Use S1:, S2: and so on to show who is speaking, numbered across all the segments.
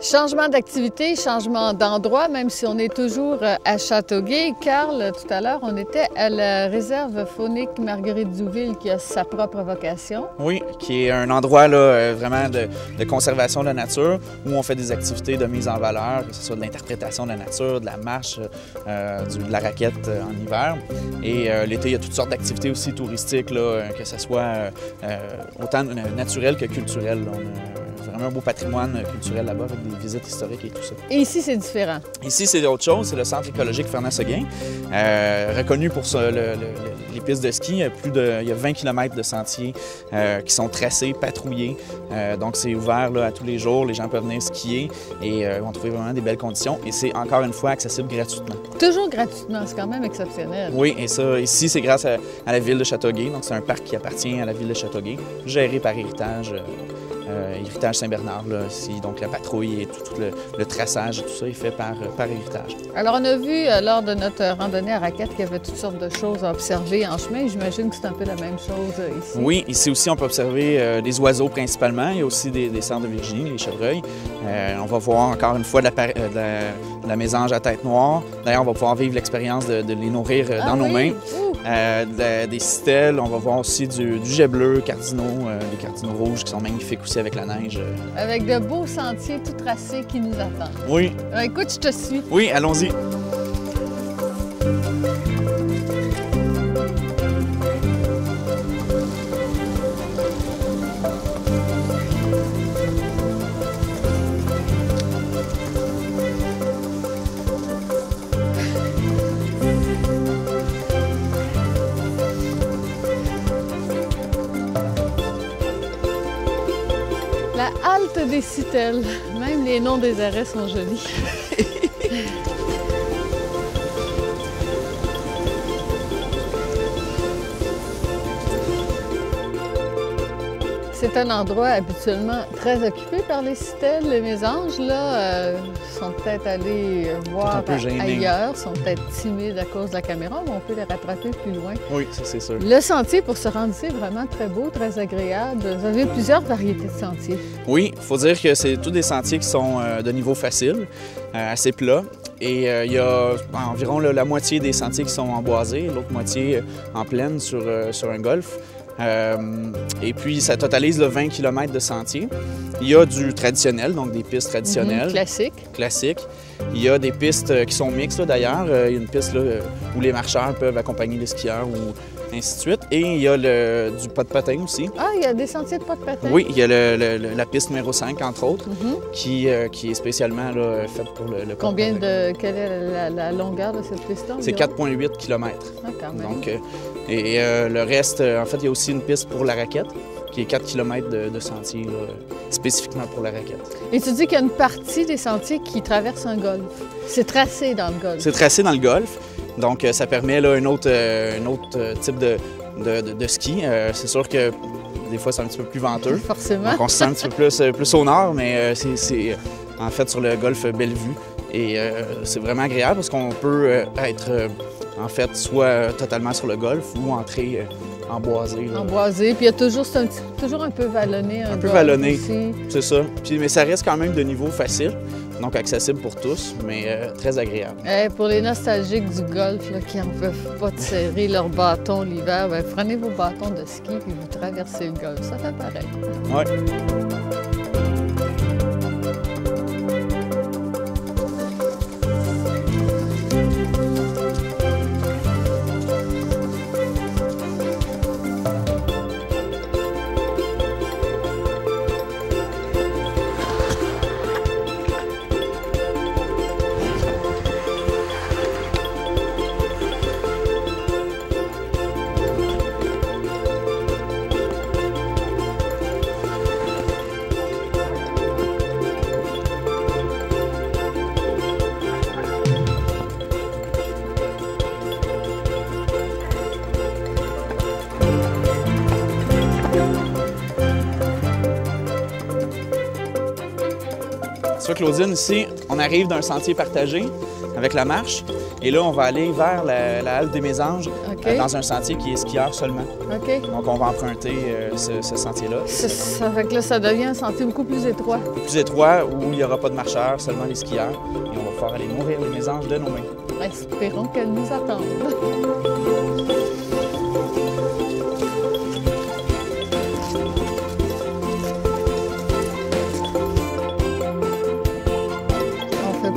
S1: Changement d'activité, changement d'endroit, même si on est toujours à Châteauguay. Carl, tout à l'heure, on était à la réserve faunique Marguerite-Douville qui a sa propre vocation.
S2: Oui, qui est un endroit là, vraiment de conservation de la nature où on fait des activités de mise en valeur, que ce soit de l'interprétation de la nature, de la marche, de la raquette en hiver. Et l'été, il y a toutes sortes d'activités aussi touristiques, là, que ce soit autant naturelles que culturelles. On a vraiment un beau patrimoine culturel là-bas avec des visites historiques et tout ça.
S1: Et ici, c'est différent?
S2: Ici, c'est autre chose. C'est le centre écologique Fernand-Séguin, reconnu pour les pistes de ski. Il y a 20 km de sentiers qui sont tracés, patrouillés. Donc, c'est ouvert là, à tous les jours. Les gens peuvent venir skier et vont trouver vraiment des belles conditions. Et c'est encore une fois accessible gratuitement.
S1: Toujours gratuitement, c'est quand même exceptionnel.
S2: Oui, et ça, ici, c'est grâce à la ville de Châteauguay. Donc, c'est un parc qui appartient à la ville de Châteauguay, géré par Héritage. Héritage Saint-Bernard, là, ici, donc la patrouille et tout le traçage et tout ça est fait par Héritage.
S1: Alors, on a vu lors de notre randonnée à raquette qu'il y avait toutes sortes de choses à observer en chemin. J'imagine que c'est un peu la même chose ici.
S2: Oui, ici aussi, on peut observer des oiseaux principalement. Il y a aussi des cerfs de Virginie, les chevreuils. On va voir encore une fois de la mésange à tête noire. D'ailleurs, on va pouvoir vivre l'expérience de les nourrir dans nos mains. Des citelles, on va voir aussi du jet bleu, cardinaux, des cardinaux rouges qui sont magnifiques aussi avec la neige.
S1: Avec de beaux sentiers tout tracés qui nous attendent.
S2: Oui.
S1: Écoute, je te suis.
S2: Oui, allons-y.
S1: La halte des Citelles. Même les noms des arrêts sont jolis. C'est un endroit habituellement très occupé par les citelles. Les mésanges, là, sont peut-être allés voir ailleurs, sont peut-être timides à cause de la caméra, mais on peut les rattraper plus loin.
S2: Oui, ça c'est sûr.
S1: Le sentier pour se rendre ici est vraiment très beau, très agréable. Vous avez plusieurs variétés de sentiers.
S2: Oui, il faut dire que c'est tous des sentiers qui sont de niveau facile, assez plat. Et il y a environ la moitié des sentiers qui sont emboisés, l'autre moitié en plaine sur un golfe. Et puis, ça totalise 20 km de sentiers. Il y a du traditionnel, donc des pistes traditionnelles.
S1: Classiques.
S2: Il y a des pistes qui sont mixtes, d'ailleurs. Il y a une piste là, où les marcheurs peuvent accompagner les skieurs ou ainsi de suite. Et il y a du pas de patin aussi.
S1: Ah, il y a des sentiers de pas de patin?
S2: Oui, il y a la piste numéro 5, entre autres, qui est spécialement là, faite pour le pas de patin.
S1: Quelle est la longueur de cette piste-là?
S2: C'est 4,8 km.
S1: Ah, quand même.
S2: Donc, le reste, en fait, il y a aussi une piste pour la raquette, qui est 4 km de sentier, là, spécifiquement pour la raquette.
S1: Et tu dis qu'il y a une partie des sentiers qui traversent un golfe. C'est tracé dans le golfe.
S2: C'est tracé dans le golfe. Donc, ça permet là, un autre type de ski. C'est sûr que des fois, c'est un petit peu plus venteux.
S1: Forcément.
S2: Donc, on se sent un petit peu plus au nord, mais c'est en fait sur le golfe Bellevue. Et c'est vraiment agréable parce qu'on peut être en fait soit totalement sur le golfe ou entrer emboisé.
S1: Emboisé, puis il y a toujours un peu vallonné.
S2: Un peu vallonné, c'est ça. Puis, mais ça reste quand même de niveau facile, donc accessible pour tous, mais très agréable.
S1: Pour les nostalgiques du golf là, qui n'en peuvent pas de serrer leur bâton l'hiver, prenez vos bâtons de ski et vous traversez le golf. Ça fait pareil.
S2: Oui. Tu vois, Claudine, ici, on arrive d'un sentier partagé avec la marche. Et là, on va aller vers la halte des Mésanges, dans un sentier qui est skieur seulement. Donc, on va emprunter ce sentier-là.
S1: Ça fait que là, ça devient un sentier beaucoup plus étroit.
S2: Plus étroit, où il n'y aura pas de marcheurs, seulement les skieurs. Et on va pouvoir aller nourrir les mésanges de nos mains.
S1: Espérons qu'elles nous attendent.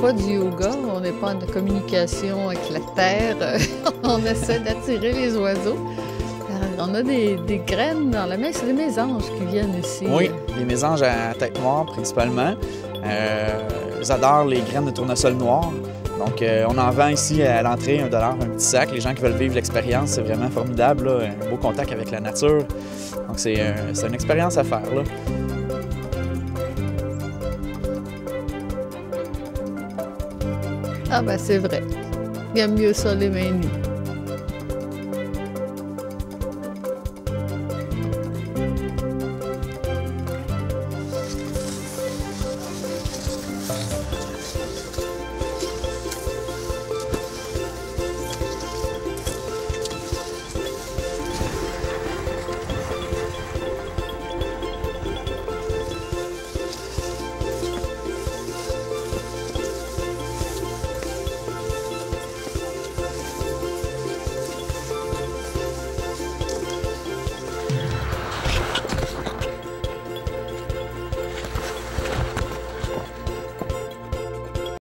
S1: Pas du yoga, on n'est pas en communication avec la terre, on essaie d'attirer les oiseaux. On a des graines dans la main, c'est des mésanges qui viennent ici.
S2: Oui, les mésanges à tête noire principalement. Ils adorent les graines de tournesol noir. Donc on en vend ici à l'entrée, $1, un petit sac. Les gens qui veulent vivre l'expérience, c'est vraiment formidable, là, un beau contact avec la nature. Donc c'est une expérience à faire, là.
S1: Ah ben c'est vrai. Il y a mieux ça les mains nues.